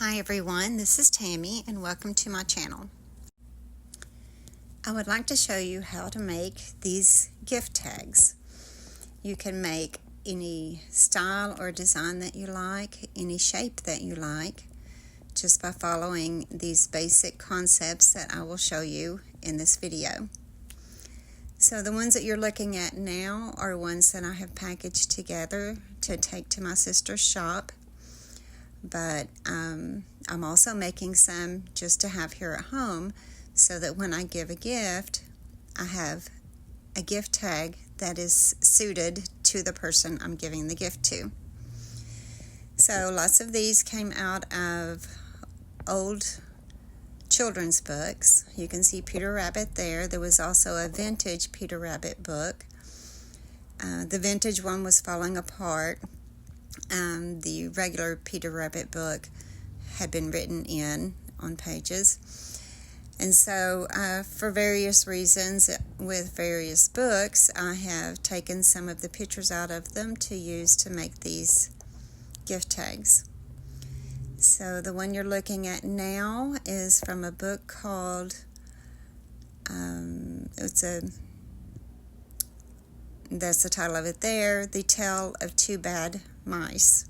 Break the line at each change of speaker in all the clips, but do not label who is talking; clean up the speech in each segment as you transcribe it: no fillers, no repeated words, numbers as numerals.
Hi everyone, this is Tammy and welcome to my channel. I would like to show you how to make these gift tags. You can make any style or design that you like, any shape that you like, just by following these basic concepts that I will show you in this video. So the ones that you're looking at now are ones that I have packaged together to take to my sister's shop. But I'm also making some just to have here at home so that when I give a gift, I have a gift tag that is suited to the person I'm giving the gift to. So lots of these came out of old children's books. You can see Peter Rabbit there. There was also a vintage Peter Rabbit book. The vintage one was falling apart. The regular Peter Rabbit book had been written in on pages. And so for various reasons with various books, I have taken some of the pictures out of them to use to make these gift tags. So the one you're looking at now is from a book called, that's the title of it there, The Tale of Two Bad Mice.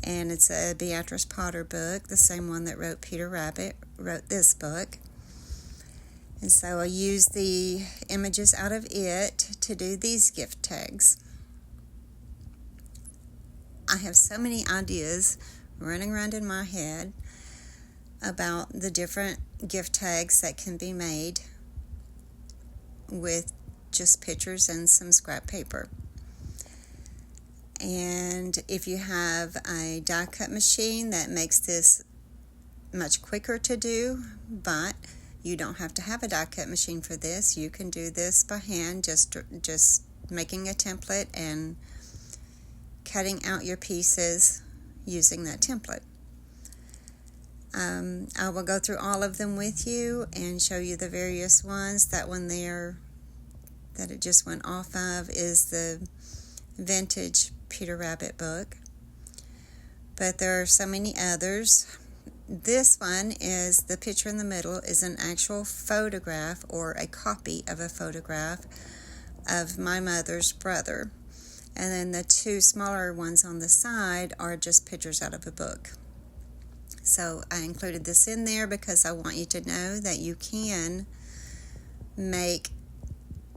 And it's a Beatrice Potter book, the same one that wrote Peter Rabbit, wrote this book. And so I used the images out of it to do these gift tags. I have so many ideas running around in my head about the different gift tags that can be made with just pictures and some scrap paper. And if you have a die cut machine, that makes this much quicker to do, but you don't have to have a die cut machine for this. You can do this by hand, just making a template and cutting out your pieces using that template. I will go through all of them with you and show you the various ones. That one there that it just went off of is the vintage Peter Rabbit book, but there are so many others. This one is, the picture in the middle is an actual photograph or a copy of a photograph of my mother's brother, and then the two smaller ones on the side are just pictures out of a book. So I included this in there because I want you to know that you can make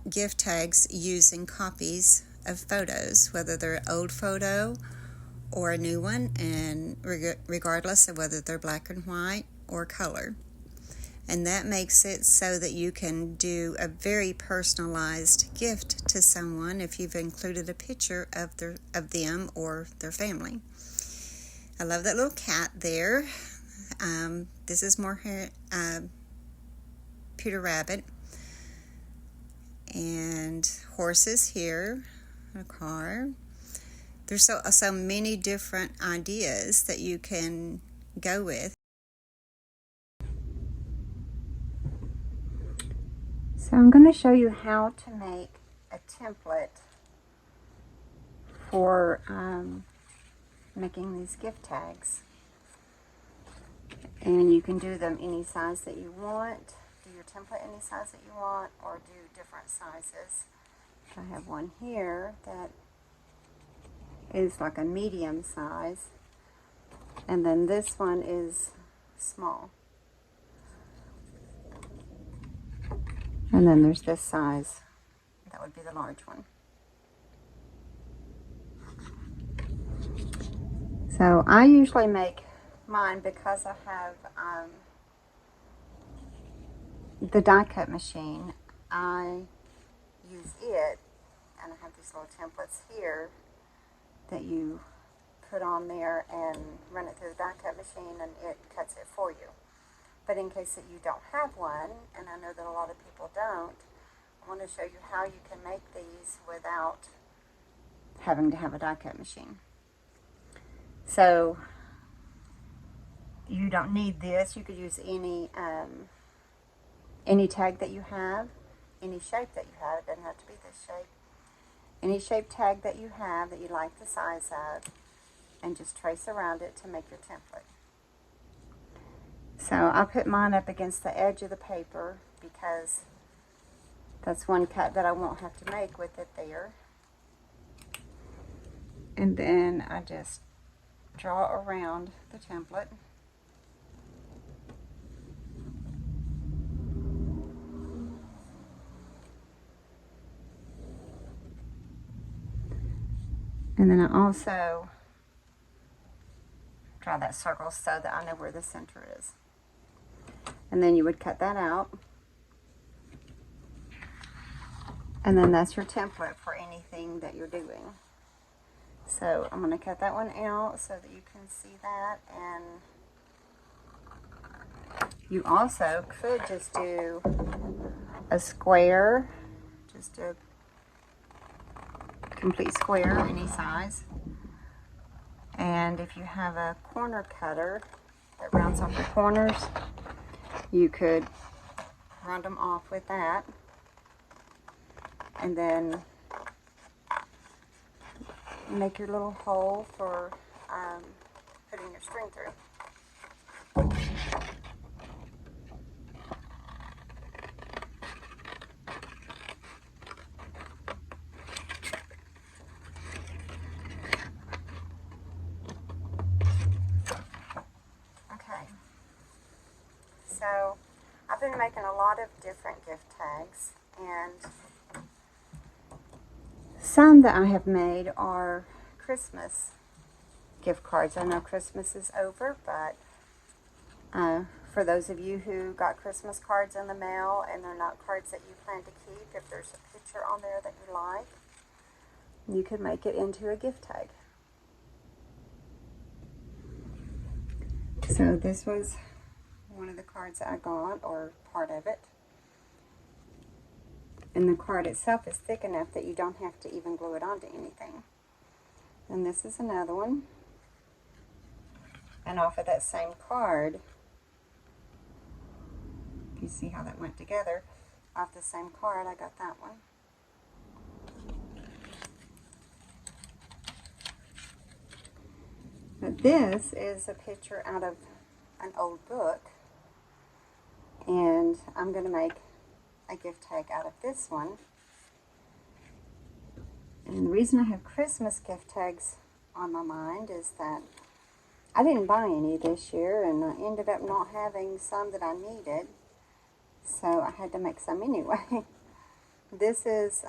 gift tags using copies of photos, whether they're an old photo or a new one, and regardless of whether they're black and white or color. And that makes it so that you can do a very personalized gift to someone if you've included a picture of them or their family. I love that little cat there. This is more Peter Rabbit. And horses here, a car. There's so many different ideas that you can go with. So I'm going to show you how to make a template for making these gift tags. And you can do them any size that you want. Do your template any size that you want, or do different sizes. I have one here that is like a medium size, and then this one is small, and then there's this size that would be the large one. So I usually make mine, because I have the die cut machine. I use it, and I have these little templates here that you put on there and run it through the die cut machine, and it cuts it for you. But in case that you don't have one, and I know that a lot of people don't, I want to show you how you can make these without having to have a die cut machine. So you don't need this. You could use any tag that you have, any shape that you have. It doesn't have to be this shape. Any shape tag that you have that you like the size of, and just trace around it to make your template. So I put mine up against the edge of the paper because that's one cut that I won't have to make with it there. And then I just draw around the template. And then I also draw that circle so that I know where the center is. And then you would cut that out. And then that's your template for anything that you're doing. So I'm going to cut that one out so that you can see that. And you also could just do a square, just a complete square, any size. And if you have a corner cutter that rounds off the corners, you could round them off with that. And then make your little hole for putting your string through. Okay, so I've been making a lot of different gift tags, and some that I have made are Christmas gift cards. I know Christmas is over, but for those of you who got Christmas cards in the mail and they're not cards that you plan to keep, if there's a picture on there that you like, you could make it into a gift tag. So this was one of the cards that I got, or part of it. And the card itself is thick enough that you don't have to even glue it onto anything. And this is another one. And off of that same card, you see how that went together. Off the same card, I got that one. But this is a picture out of an old book. And I'm going to make a gift tag out of this one. And the reason I have Christmas gift tags on my mind is that I didn't buy any this year, and I ended up not having some that I needed, so I had to make some anyway. This is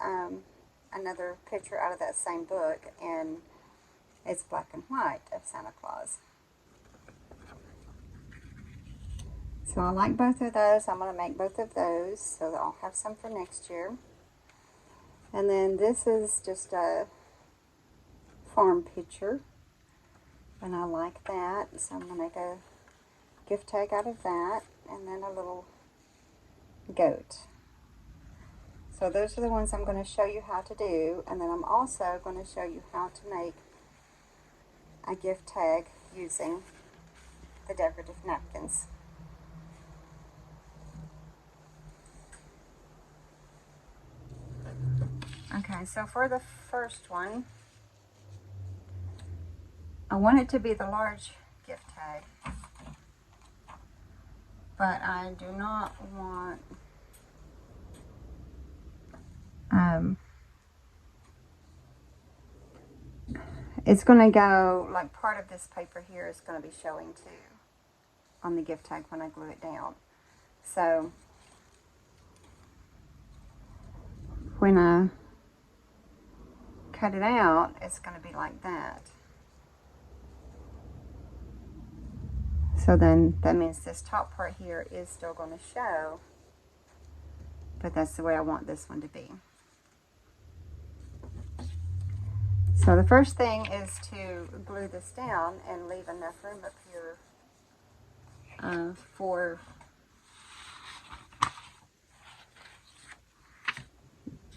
another picture out of that same book, and it's black and white of Santa Claus. So I like both of those. I'm going to make both of those so that I'll have some for next year. And then this is just a farm picture, and I like that, so I'm going to make a gift tag out of that, and then a little goat. So those are the ones I'm going to show you how to do, and then I'm also going to show you how to make a gift tag using the decorative napkins. Okay, so for the first one, I want it to be the large gift tag, but I do not want it's going to go, like, part of this paper here is going to be showing too on the gift tag when I glue it down. So when I cut it out, it's going to be like that. So then that means this top part here is still going to show, but that's the way I want this one to be. So the first thing is to glue this down and leave enough room up here for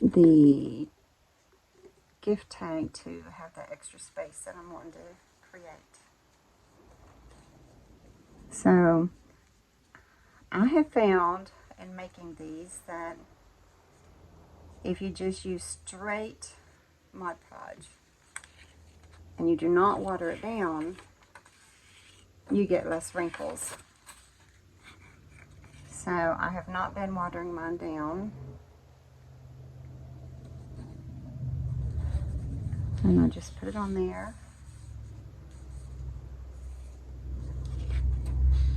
the gift tag to have that extra space that I'm wanting to create. So I have found in making these that if you just use straight Mod Podge and you do not water it down, you get less wrinkles. So I have not been watering mine down. And I'll just put it on there.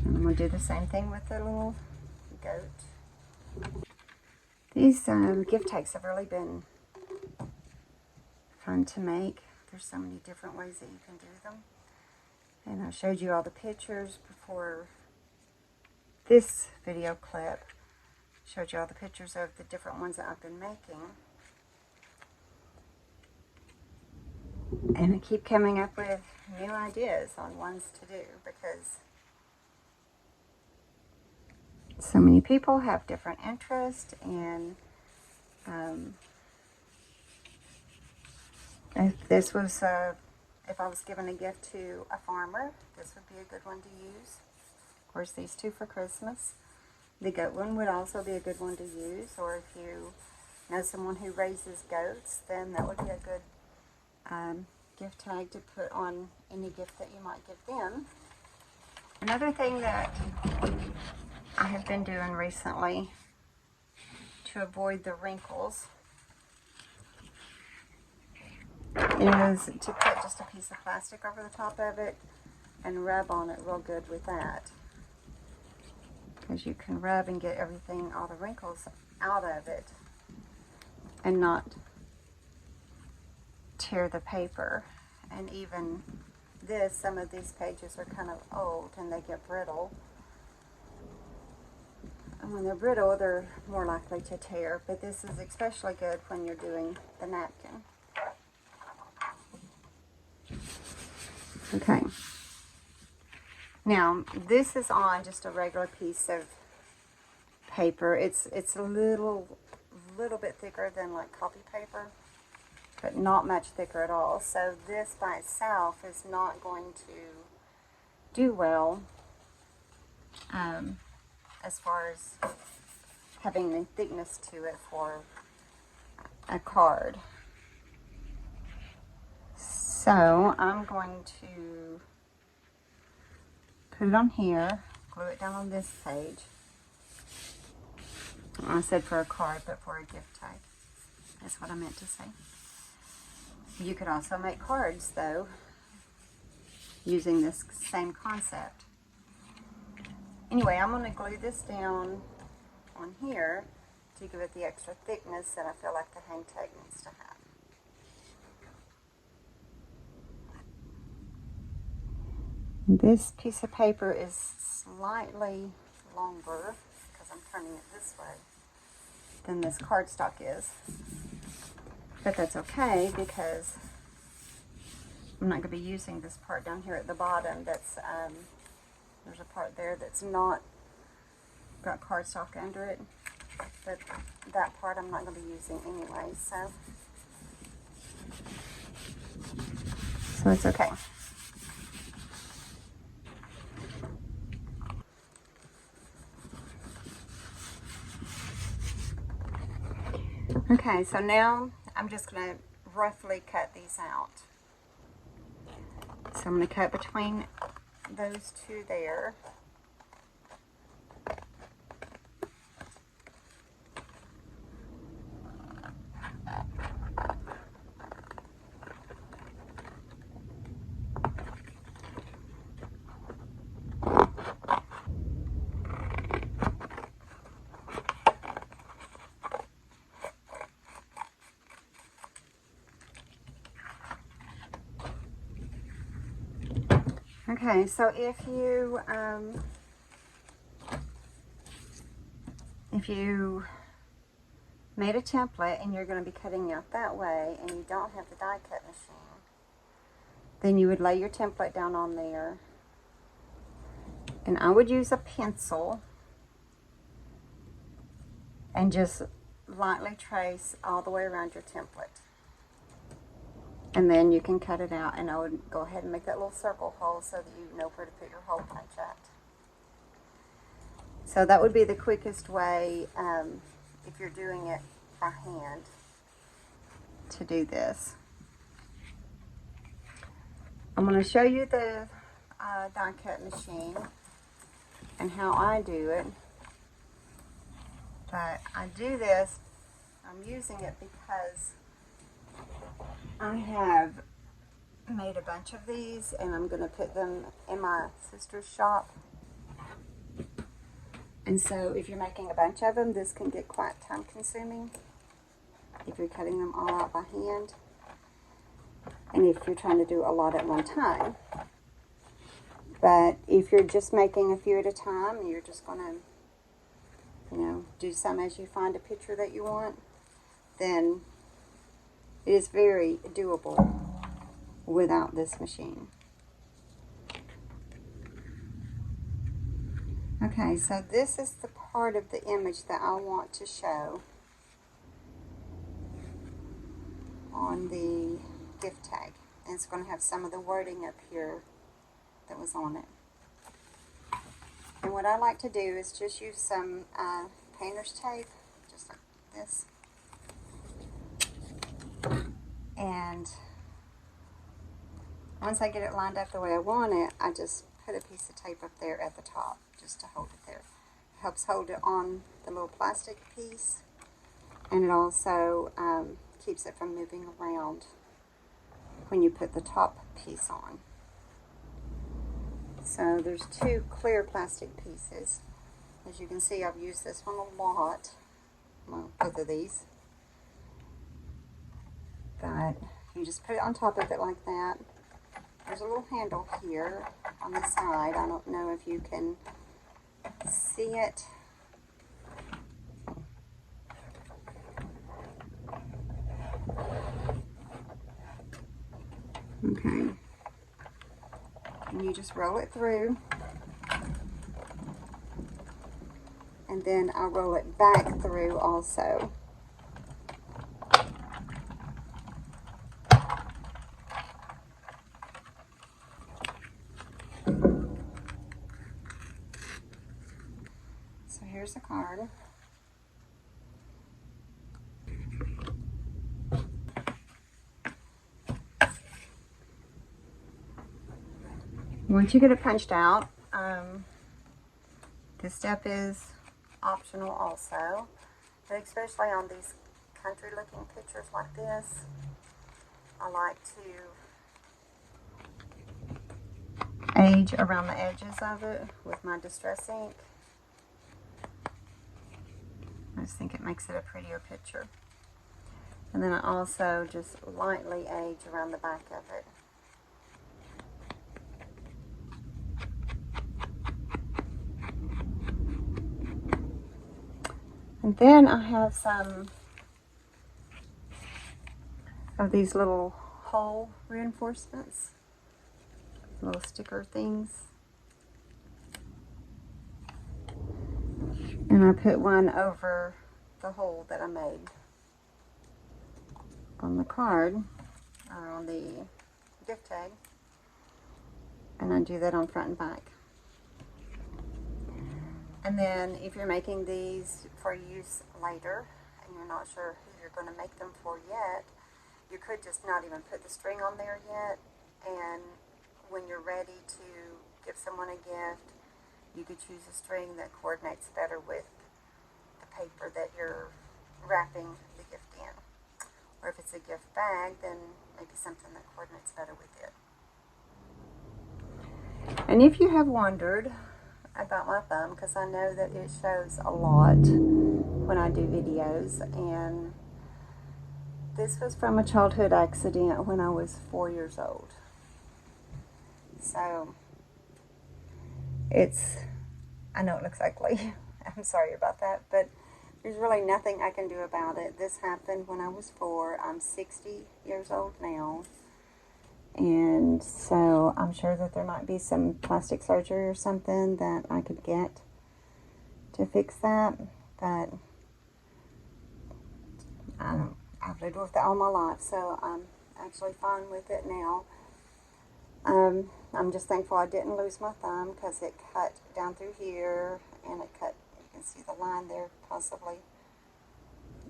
And I'm going to do the same thing with the little goat. These gift tags have really been fun to make. There's so many different ways that you can do them. And I showed you all the pictures before this video clip. Showed you all the pictures of the different ones that I've been making. And I keep coming up with new ideas on ones to do because so many people have different interests, and if this was if I was giving a gift to a farmer, this would be a good one to use. Of course, these two for Christmas. The goat one would also be a good one to use, or if you know someone who raises goats, then that would be a good gift tag to put on any gift that you might give them. Another thing that I have been doing recently to avoid the wrinkles is to put just a piece of plastic over the top of it and rub on it real good with that. Because you can rub and get everything, all the wrinkles out of it and not tear the paper. And even this, some of these pages are kind of old and they get brittle. And when they're brittle, they're more likely to tear. But this is especially good when you're doing the napkin. Okay. Now, this is on just a regular piece of paper. It's a little bit thicker than like copy paper, but not much thicker at all. So this by itself is not going to do well as far as having the thickness to it for a card. So I'm going to put it on here, glue it down on this page. I said for a card, but for a gift tag. That's what I meant to say. You could also make cards, though, using this same concept. Anyway, I'm going to glue this down on here to give it the extra thickness that I feel like the hang tag needs to have. This piece of paper is slightly longer, because I'm turning it this way, than this cardstock is. But that's okay, because I'm not going to be using this part down here at the bottom. That's there's a part there that's not got cardstock under it, but that part I'm not going to be using anyway, so it's okay. Okay, so now I'm just going to roughly cut these out. So I'm going to cut between those two there. Okay, so if you made a template and you're going to be cutting out that way and you don't have the die cut machine, then you would lay your template down on there, and I would use a pencil and just lightly trace all the way around your template. And then you can cut it out, and I would go ahead and make that little circle hole so that you know where to put your hole punch at. So that would be the quickest way, if you're doing it by hand, to do this. I'm going to show you the die cut machine and how I do it. But I do this, I'm using it because I have made a bunch of these and I'm going to put them in my sister's shop. And so if you're making a bunch of them, this can get quite time consuming if you're cutting them all out by hand. And if you're trying to do a lot at one time. But if you're just making a few at a time, you're just going to, do some as you find a picture that you want, then it is very doable without this machine. Okay, so this is the part of the image that I want to show on the gift tag. And it's going to have some of the wording up here that was on it. And what I like to do is just use some painter's tape, just like this. And once I get it lined up the way I want it, I just put a piece of tape up there at the top just to hold it there. It helps hold it on the little plastic piece, and it also keeps it from moving around when you put the top piece on. So there's two clear plastic pieces. As you can see, I've used this one a lot. Well, both of these. But you just put it on top of it like that. There's a little handle here on the side. I don't know if you can see it. Okay. And you just roll it through. And then I'll roll it back through also. So here's the card. Once you get it punched out, this step is optional also, but especially on these country looking pictures like this, I like to age around the edges of it with my distress ink. I just think it makes it a prettier picture. And then I also just lightly age around the back of it. And then I have some of these little hole reinforcements, little sticker things. And I put one over the hole that I made on the card, or on the gift tag. And I do that on front and back. And then if you're making these for use later and you're not sure who you're going to make them for yet, you could just not even put the string on there yet, and when you're ready to give someone a gift, you could choose a string that coordinates better with the paper that you're wrapping the gift in. Or if it's a gift bag, then maybe something that coordinates better with it. And if you have wondered about my thumb, because I know that it shows a lot when I do videos, and this was from a childhood accident when I was 4 years old. So I know it looks ugly. I'm sorry about that, but there's really nothing I can do about it. This happened when I was 4. I'm 60 years old now. And so I'm sure that there might be some plastic surgery or something that I could get to fix that. But I've lived with it all my life, so I'm actually fine with it now. I'm just thankful I didn't lose my thumb, because it cut down through here, and it cut, you can see the line there possibly.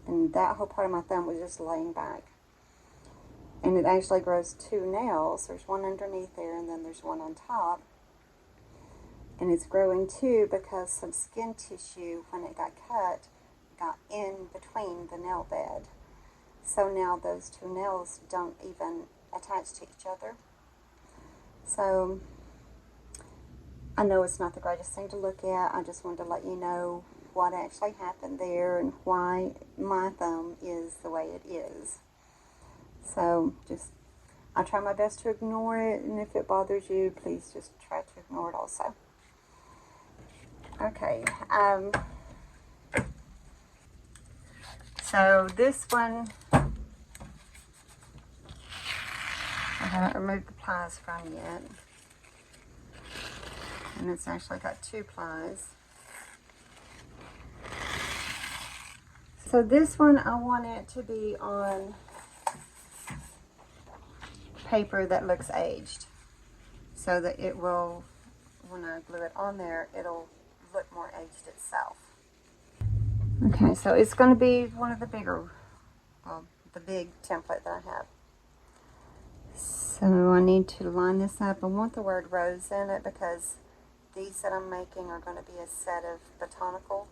And that whole part of my thumb was just laying back. And it actually grows 2 nails. There's one underneath there, and then there's one on top. And it's growing 2 because some skin tissue, when it got cut, out in between the nail bed. So now those two nails don't even attach to each other. So I know it's not the greatest thing to look at. I just wanted to let you know what actually happened there and why my thumb is the way it is. So I try my best to ignore it, and if it bothers you, please just try to ignore it also. Okay, so this one, I haven't removed the plies from yet. And it's actually got 2 plies. So this one, I want it to be on paper that looks aged, so that it will, when I glue it on there, it'll look more aged itself. Okay, so it's going to be one of the bigger, well, the big template that I have. So I need to line this up. I want the word rose in it because these that I'm making are going to be a set of botanical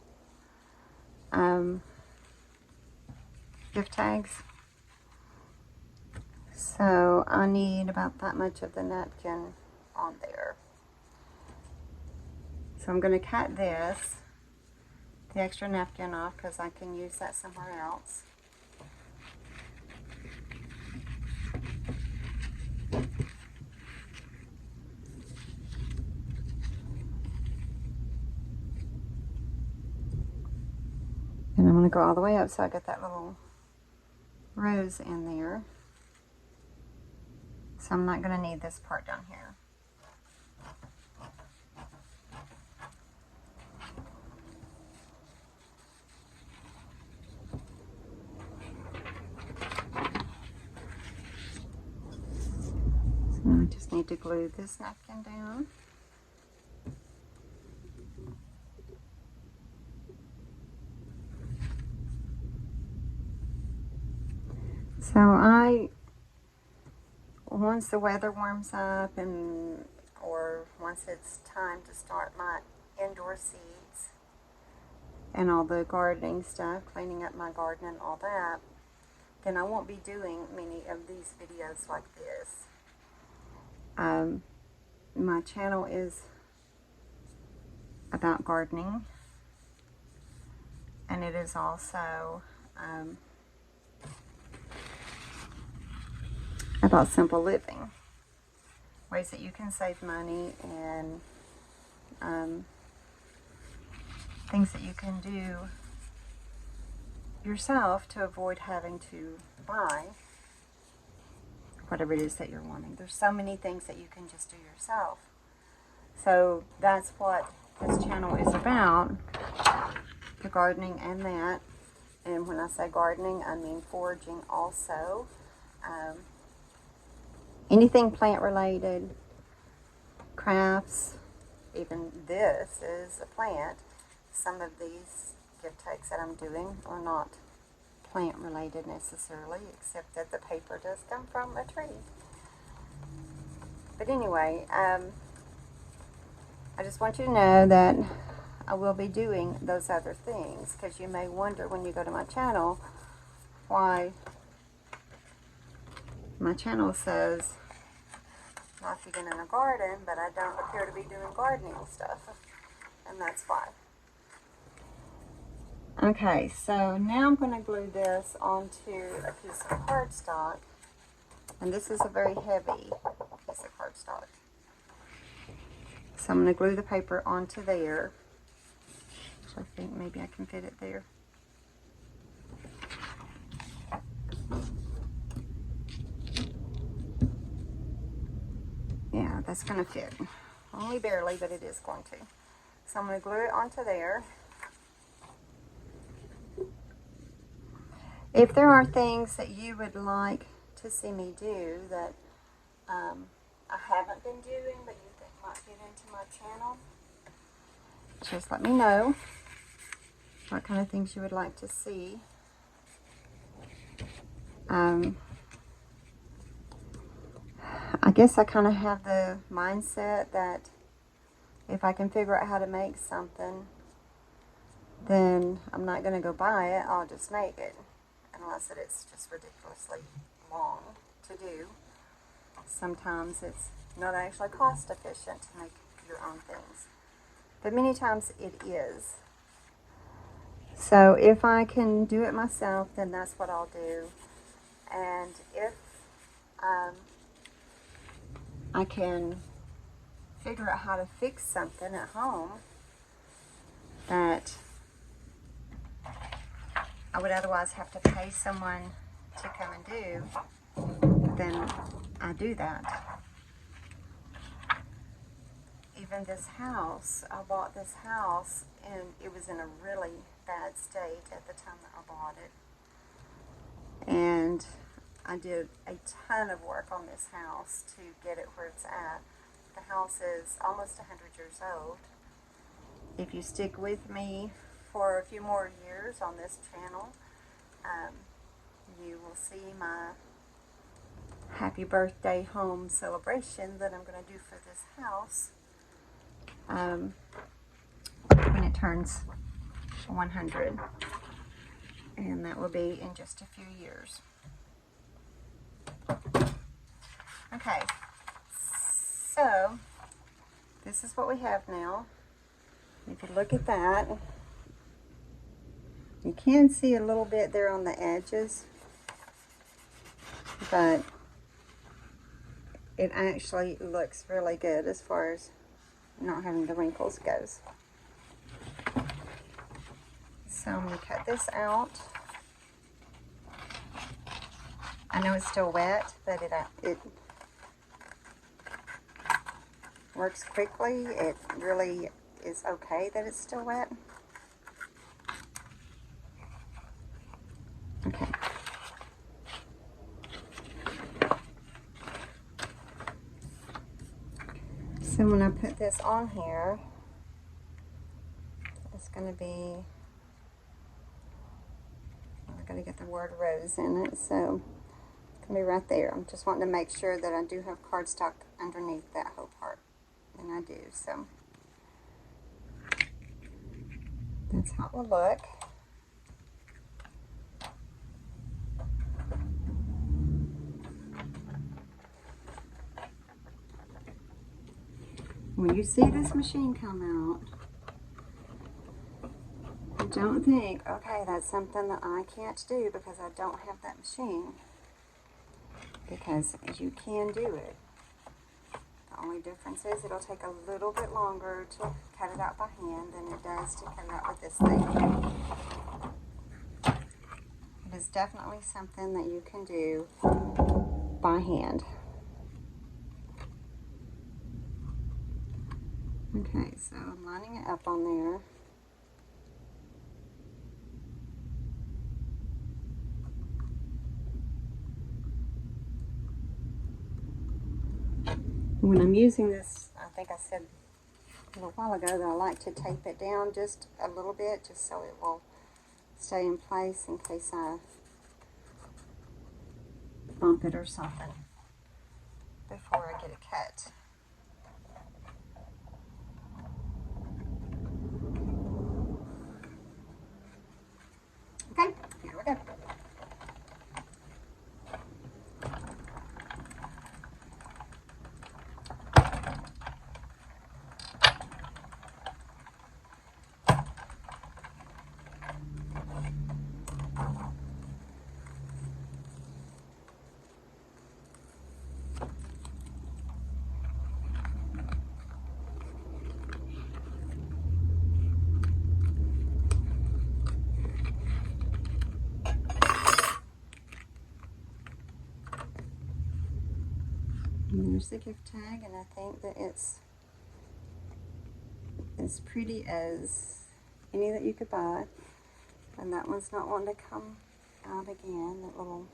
gift tags. So I need about that much of the napkin on there. So I'm going to cut the extra napkin off because I can use that somewhere else. And I'm going to go all the way up so I get that little rose in there. So I'm not going to need this part down here. So now I just need to glue this napkin down. So once the weather warms up or once it's time to start my indoor seeds and all the gardening stuff, cleaning up my garden and all that, then I won't be doing many of these videos like this. My channel is about gardening, and it is also about simple living, ways that you can save money and things that you can do yourself to avoid having to buy whatever it is that you're wanting. There's so many things that you can just do yourself. So that's what this channel is about, the gardening and that. And when I say gardening, I mean foraging also. Anything plant related, crafts, even this is a plant. Some of these gift tags that I'm doing are not plant related necessarily, except that the paper does come from a tree. But anyway, I just want you to know that I will be doing those other things, because you may wonder when you go to my channel why my channel says Not Begin in a Garden, but I don't appear to be doing gardening stuff, and that's why. Okay, so now I'm going to glue this onto a piece of cardstock, and this is a very heavy piece of cardstock. So I'm going to glue the paper onto there. So I think maybe I can fit it there. Yeah, that's going to fit. Only barely, but it is going to. So I'm going to glue it onto there. If there are things that you would like to see me do that I haven't been doing, but you think might fit into my channel, just let me know what kind of things you would like to see. I guess I kind of have the mindset that if I can figure out how to make something, then I'm not going to go buy it. I'll just make it, unless it's just ridiculously long to do. Sometimes it's not actually cost efficient to make your own things, but many times it is. So if I can do it myself, then that's what I'll do. And if I can figure out how to fix something at home that I would otherwise have to pay someone to come and do, then I do that. Even this house, I bought this house and it was in a really bad state at the time that I bought it. And I did a ton of work on this house to get it where it's at. The house is almost 100 years old. If you stick with me for a few more years on this channel, you will see my happy birthday home celebration that I'm going to do for this house when it turns 100, and that will be in just a few years. Okay, so this is what we have now. If you look at that, you can see a little bit there on the edges, but it actually looks really good as far as not having the wrinkles goes. So I'm going to cut this out. I know it's still wet, but it works quickly. It really is okay that it's still wet. Okay. So when I put this on here, it's going to be, I'm going to get the word rose in it, so it's going to be right there. I'm just wanting to make sure that I do have cardstock underneath that whole part, and I do, so that's how it will look. When you see this machine come out, don't think, okay, that's something that I can't do because I don't have that machine. Because you can do it. The only difference is it'll take a little bit longer to cut it out by hand than it does to cut it out with this thing. It is definitely something that you can do by hand. Okay, so I'm lining it up on there. When I'm using this, I think I said a little while ago that I like to tape it down just a little bit, just so it will stay in place in case I bump it or something before I get it cut. Okay, here we go. And there's the gift tag, and I think that it's as pretty as any that you could buy. And that one's not wanting to come out again, that little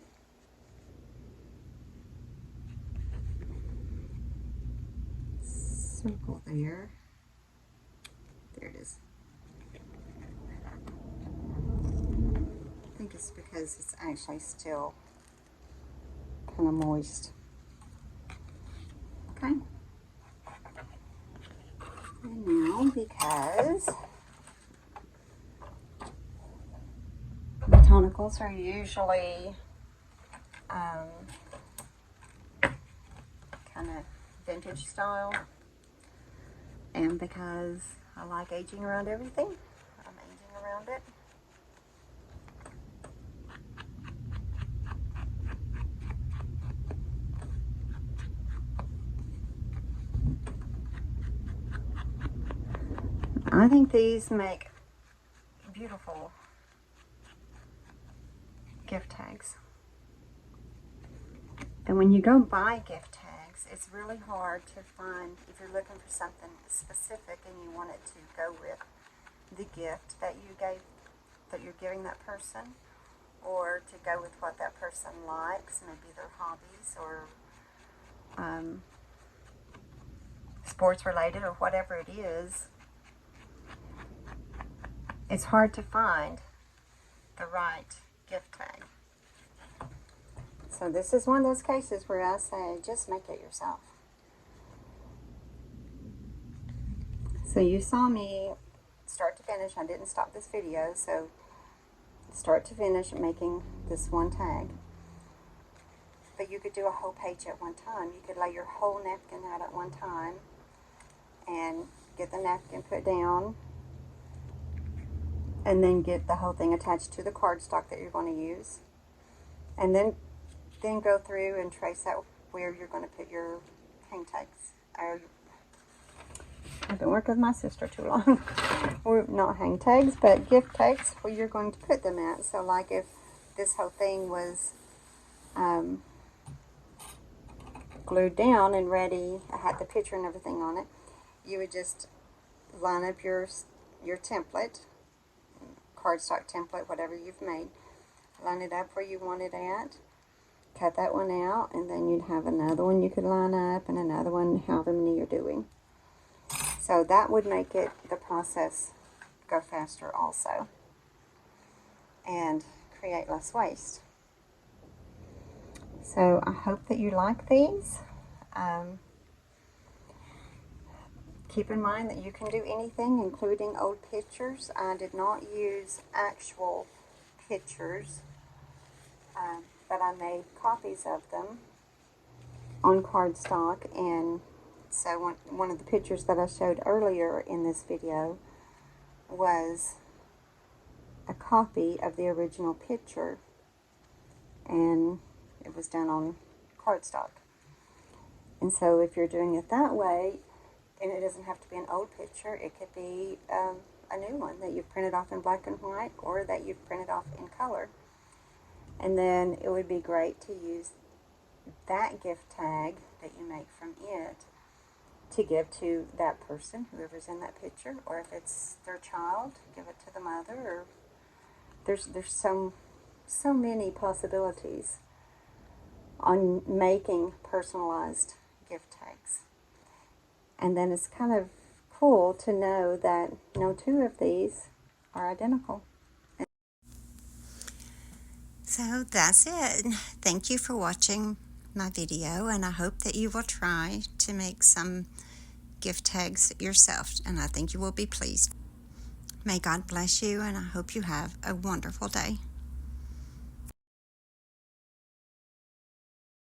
circle there. There it is. I think it's because it's actually still kind of moist. Okay. And now, because labels are usually kind of vintage style, and because I like aging around everything, I'm aging around it. I think these make beautiful gift tags. And when you go buy gift tags, it's really hard to find, if you're looking for something specific and you want it to go with the gift that you're giving that person, or to go with what that person likes, maybe their hobbies or sports related or whatever it is. It's hard to find the right gift tag. So this is one of those cases where I say, just make it yourself. So you saw me start to finish. I didn't stop this video, so start to finish making this one tag. But you could do a whole page at one time. You could lay your whole napkin out at one time and get the napkin put down, and then get the whole thing attached to the cardstock that you're going to use, and then go through and trace out where you're going to put your hang tags. I've been working with my sister too long. Or not hang tags, but gift tags, where you're going to put them at. So like if this whole thing was glued down and ready, I had the picture and everything on it, you would just line up your template, cardstock template, whatever you've made, line it up where you want it at, cut that one out, and then you'd have another one you could line up, and another one, however many you're doing. So that would make it, the process, go faster also, and create less waste. So I hope that you like these. Keep in mind that you can do anything, including old pictures. I did not use actual pictures, but I made copies of them on cardstock. And so one of the pictures that I showed earlier in this video was a copy of the original picture, and it was done on cardstock. And so if you're doing it that way, and it doesn't have to be an old picture, it could be a new one that you've printed off in black and white, or that you've printed off in color. And then it would be great to use that gift tag that you make from it to give to that person, whoever's in that picture, or if it's their child, give it to the mother. Or there's so many possibilities on making personalized gift tags. And then it's kind of cool to know that no two of these are identical. So that's it. Thank you for watching my video, and I hope that you will try to make some gift tags yourself, and I think you will be pleased. May God bless you, and I hope you have a wonderful day.